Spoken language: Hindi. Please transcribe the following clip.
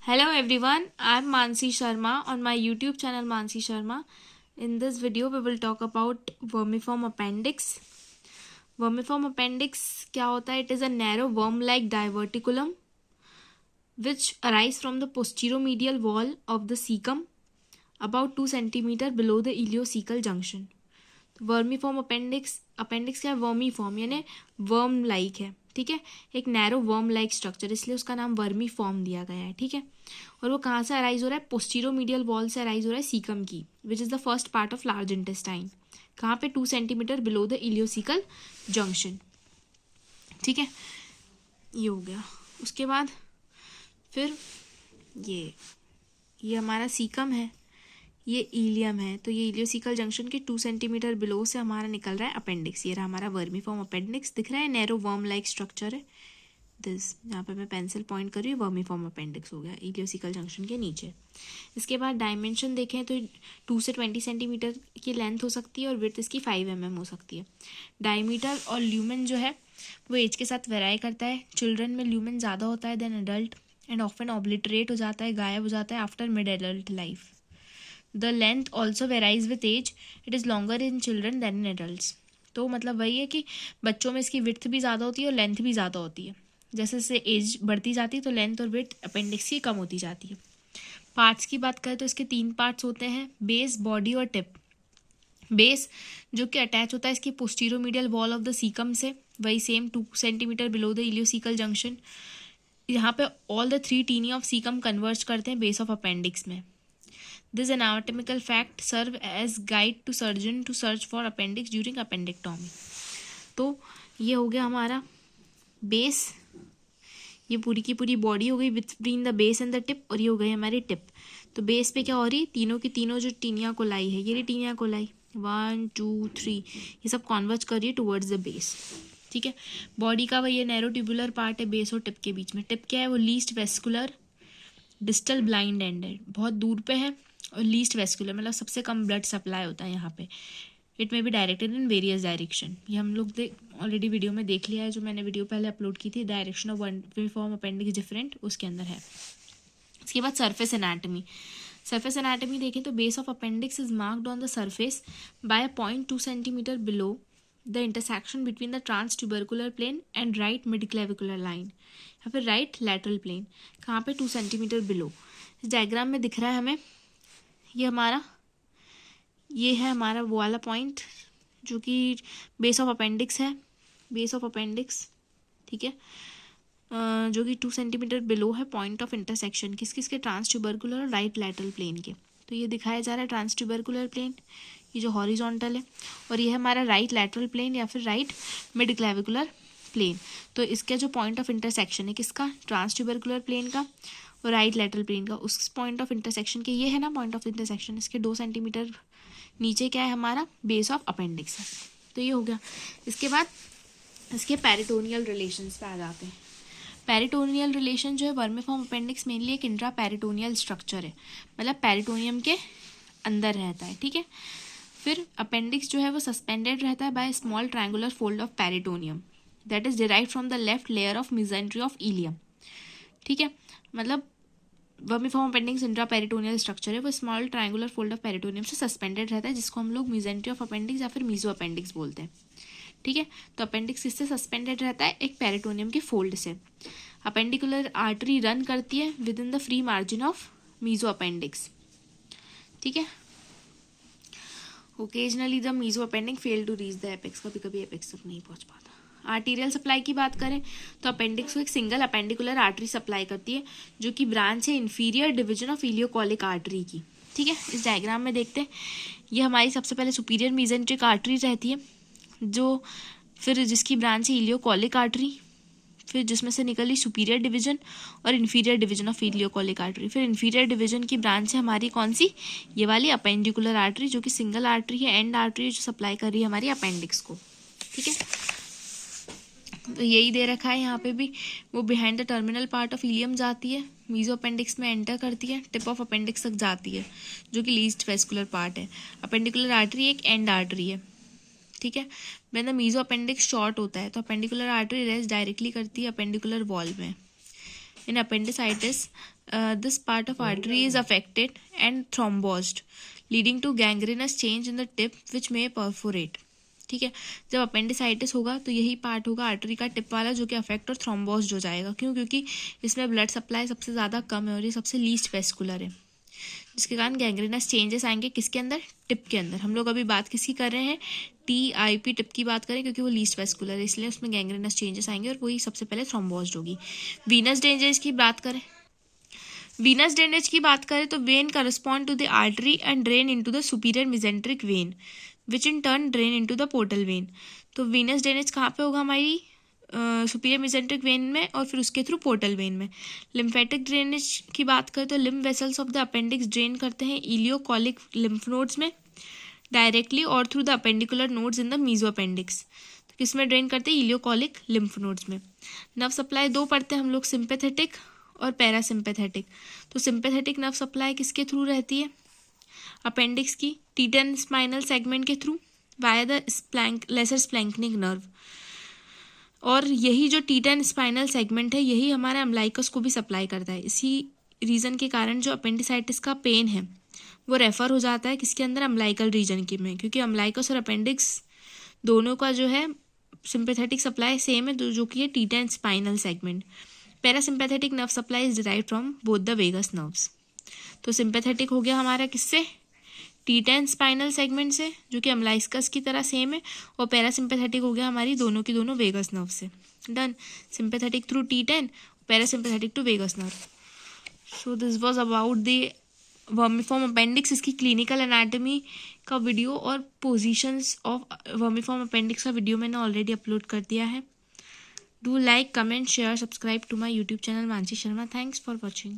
Hello everyone, I am Mansi Sharma on my YouTube channel Mansi Sharma. In this video we will talk about vermiform appendix. Vermiform appendix क्या होता है? It is a narrow worm-like diverticulum which arise from the posteromedial wall of the cecum about 2 cm below the ileocecal junction. Vermiform appendix क्या है? वर्मीफॉर्म यानी वर्म लाइक है, ठीक है, एक नैरो वर्म लाइक स्ट्रक्चर, इसलिए उसका नाम वर्मीफॉर्म दिया गया है, ठीक है। और वो कहाँ से अराइज हो रहा है? पोस्टीरोमीडियल वॉल से अराइज हो रहा है सीकम की, which is the first part of large intestine. कहाँ पे? 2 cm below the ileocaecal junction, ठीक है। ये हो गया। उसके बाद फिर ये हमारा सीकम है, ये इलियम है, तो ये इलियोसिकल जंक्शन के 2 cm बिलो से हमारा निकल रहा है अपेंडिक्स। ये रहा हमारा वर्मीफॉर्म अपेंडिक्स, दिख रहा है, नैरो वर्म लाइक स्ट्रक्चर है दिस, यहाँ पे मैं पेंसिल पॉइंट कर रही हूँ, वर्मीफॉर्म अपेंडिक्स हो गया इलियोसिकल जंक्शन के नीचे। इसके बाद डायमेंशन देखें तो 2 से 20 cm की लेंथ हो सकती है और विड्थ इसकी 5 mm हो सकती है। डायमीटर और ल्यूमेन जो है वो एज के साथ वेराई करता है। चिल्ड्रन में ल्यूमेन ज़्यादा होता है than adult and often obliterate हो जाता है, गायब हो जाता है after mid adult life. The length also varies with age. It is longer in children than in adults. तो मतलब वही है कि बच्चों में इसकी विड्थ भी ज़्यादा होती है और लेंथ भी ज़्यादा होती है। जैसे जैसे एज बढ़ती जाती है तो लेंथ और विड्थ अपेंडिक्स की कम होती जाती है। पार्ट्स की बात करें तो इसके 3 पार्ट्स होते हैं, बेस, बॉडी और टिप। बेस जो कि अटैच होता है इसकी posteromedial wall of the caecum से, वही same 2 cm below the ileocaecal junction. यहाँ पे all the 3 taeniae of caecum converge करते हैं बेस ऑफ अपेंडिक्स में। This anatomical fact serve as guide to surgeon to search for appendix during appendectomy. तो ये हो गया हमारा बेस, ये पूरी की पूरी बॉडी हो गई between the base and the tip, और ये हो गई हमारी टिप। तो बेस पे क्या हो रही है? तीनों की तीनों जो टीनिया कोलाई है, ये टीनिया कोलाई 1 2 3 ये सब कॉन्वर्ज कर रही है टुवर्ड्स द बेस, ठीक है। बॉडी का वही नैरो ट्यूबुलर पार्ट है बेस और टिप के बीच में। टिप क्या है? वो least vascular distal blind and है, बहुत दूर पे है, और लीस्ट वेस्कुलर मतलब सबसे कम ब्लड सप्लाई होता है यहाँ पे। इट में be directed in various direction, ये हम लोग ऑलरेडी वीडियो में देख लिया है, जो मैंने वीडियो पहले अपलोड की थी, direction of vermiform appendix different, उसके अंदर है। इसके बाद सरफेस एनाटमी। सरफेस एनाटमी देखें तो base of appendix is marked on the surface by a point 2 cm below the intersection between the transtubercular plane and right midclavicular line, या फिर राइट लैटरल प्लेन। कहाँ पे? 2 cm बिलो। इस डायग्राम में दिख रहा है हमें, ये है हमारा वो वाला पॉइंट जो कि बेस ऑफ अपेंडिक्स है, बेस ऑफ अपेंडिक्स, ठीक है, जो कि 2 cm बिलो है पॉइंट ऑफ इंटरसेक्शन किसके? ट्रांस ट्यूबरकुलर और राइट लैटरल प्लेन के। तो ये दिखाया जा रहा है ट्रांस ट्यूबरकुलर प्लेन, ये जो हॉरिजॉन्टल है, और ये है हमारा राइट लैटरल प्लेन या फिर राइट मिड क्लेविकुलर प्लेन। तो इसका जो पॉइंट ऑफ इंटरसेक्शन है किसका? ट्रांस ट्यूबरकुलर प्लेन का और राइट लैटरल प्लेन का, उस पॉइंट ऑफ इंटरसेक्शन के, ये है ना पॉइंट ऑफ इंटरसेक्शन, इसके 2 cm नीचे क्या है? हमारा बेस ऑफ अपेंडिक्स है। तो ये हो गया। इसके बाद इसके पेरिटोनियल रिलेशंस पे आ जाते हैं। पेरिटोनियल रिलेशन जो है, वर्मीफॉर्म अपेंडिक्स मेनली एक इंट्रा पेरिटोनियल स्ट्रक्चर है, मतलब पेरिटोनियम के अंदर रहता है, ठीक है। फिर अपेंडिक्स जो है वो सस्पेंडेड रहता है by small triangular fold of peritoneum that is derived from the left layer of mesentery of ileum, ठीक है। मतलब vermiform appendix intraperitoneal structure है, वो small triangular fold of peritoneum से सस्पेंडेड रहता है, जिसको हम लोग मेसेंट्री ऑफ अपेंडिक्स या फिर मीजो अपेंडिक्स बोलते हैं, ठीक है। तो अपेंडिक्स किससे सस्पेंडेड रहता है? एक पेरिटोनियम के फोल्ड से। अपेंडिकुलर आर्टरी रन करती है within the free margin of mesoappendix, ठीक है। Occasionally the mesoappendix fail to reach the apex, कभी कभी एपेक्स तक नहीं पहुंच पाता। आर्टीरियल सप्लाई की बात करें तो अपेंडिक्स को एक सिंगल अपेंडिकुलर आर्टरी सप्लाई करती है, जो कि ब्रांच है inferior division of ileocolic artery की, ठीक है। इस डायग्राम में देखते हैं, ये हमारी सबसे पहले सुपीरियर मेसेंट्रिक आर्टरी रहती है, जो फिर जिसकी ब्रांच है इलियोकोलिक आर्टरी, फिर जिसमें से निकली सुपीरियर डिवीजन और inferior division of ileocolic artery. फिर इन्फीरियर डिवीजन की ब्रांच है हमारी कौन सी? ये वाली अपेंडिकुलर आर्टरी, जो कि सिंगल आर्टरी है, एंड आर्टरी, जो सप्लाई कर रही है हमारी अपेंडिक्स को, ठीक है। तो यही दे रखा है यहाँ पे भी, वो behind the terminal part of ileum जाती है, मीजो अपेंडिक्स में एंटर करती है, टिप ऑफ अपेंडिक्स तक जाती है, जो कि लीस्ट वेस्कुलर पार्ट है। अपेंडिकुलर आर्टरी एक एंड आर्टरी है, ठीक है। When the mesoappendix short होता है तो अपेंडिकुलर आर्टरी रेस्ट डायरेक्टली करती है अपेंडिकुलर वॉल में, In appendicitis, this part of artery is affected and thrombosed, leading to gangrenous change in the tip which may perforate. ठीक है, जब अपेंडिसाइटिस होगा तो यही पार्ट होगा आर्टरी का टिप वाला जो कि अफेक्ट और थ्रोम्बोस्ड हो जाएगा. क्यों? क्योंकि इसमें ब्लड सप्लाई सबसे ज़्यादा कम है और ये सबसे लीस्ट वेस्कुलर है, जिसके कारण गैंग्रीनस चेंजेस आएंगे. किसके अंदर? टिप के अंदर. हम लोग अभी बात किसकी कर रहे हैं? TIP टिप की बात करें, क्योंकि वो लीस्ट वेस्कुलर है, इसलिए उसमें गैंग्रीनस चेंजेस आएंगे और वही सबसे पहले थ्रोम्बोस्ड होगी. वीनस ड्रेनेज की बात करें, वीनस ड्रेनेज की बात करें तो vein correspond to the artery and drain into the superior mesenteric vein which in turn drain into the portal vein. तो वीनस ड्रेनेज कहाँ पे होगा? हमारी सुपीरियर मेसेंट्रिक वेन में और फिर उसके थ्रू पोर्टल वेन में. लिम्फेटिक ड्रेनेज की बात करें तो lymph vessels of the appendix drain करते हैं इलियोकोलिक लिम्फ नोड्स में डायरेक्टली और through the appendicular nodes in the mesoappendix. तो किस में ड्रेन करते हैं? इलियोकोलिक लिम्फ नोड्स में. नर्व सप्लाई दो पढ़ते हैं हम लोग, सिंपैथेटिक और पैरासिम्पैथेटिक. तो सिंपैथेटिक नर्व सप्लाई किसके थ्रू रहती है? अपेंडिक्स की टीटन स्पाइनल सेगमेंट के through via the lesser splanchnic nerve. और यही जो टीटन स्पाइनल सेगमेंट है यही हमारे अम्लाइकस को भी सप्लाई करता है. इसी रीज़न के कारण जो अपेंडिसाइटिस का पेन है वो रेफर हो जाता है किसके अंदर? अम्लाइकल रीजन के में, क्योंकि अम्लाइकस और अपेंडिक्स दोनों का जो है सिंपैथेटिक सप्लाई सेम है, जो कि है T ten spinal segment. Parasympathetic nerve supply is derive from both the vagus nerves. तो सिंपैथेटिक हो गया हमारा किससे? टीटन स्पाइनल सेगमेंट से, जो कि अम्लाइकस की तरह सेम है, और पैरासिम्पैथेटिक हो गया हमारी दोनों की दोनों वेगस नर्व से. Done. Sympathetic through T ten, parasympathetic to vagus nerve. So this was about the vermiform appendix. इसकी क्लिनिकल एनाटॉमी का वीडियो और पोजीशंस ऑफ वर्मीफॉर्म अपेंडिक्स का वीडियो मैंने ऑलरेडी अपलोड कर दिया है. Do like, comment, share, subscribe to my YouTube channel Mansi Sharma. Thanks for watching.